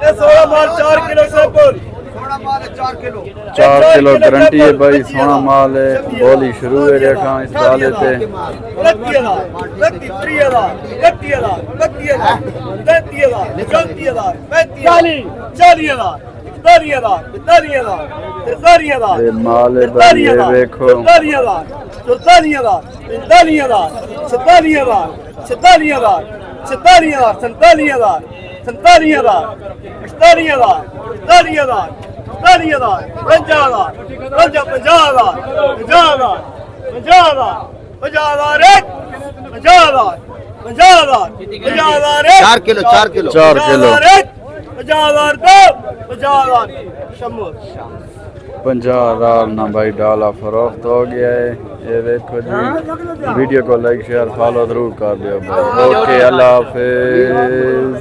16 माल 4 kilo sample 4 kilo guarantee है भाई, सोना माल है। बोली शुरू है देखा इस डाले पे 40,000 ये माल है भाई, ये देखो 47,000 4 किलो 4 किलो 50,000 ना भाई डाला फरोख्त हो गया है। ये देखो जी, वीडियो को लाइक शेयर फॉलो जरूर कर दियो भाई। ओके, अल्लाह हाफिज।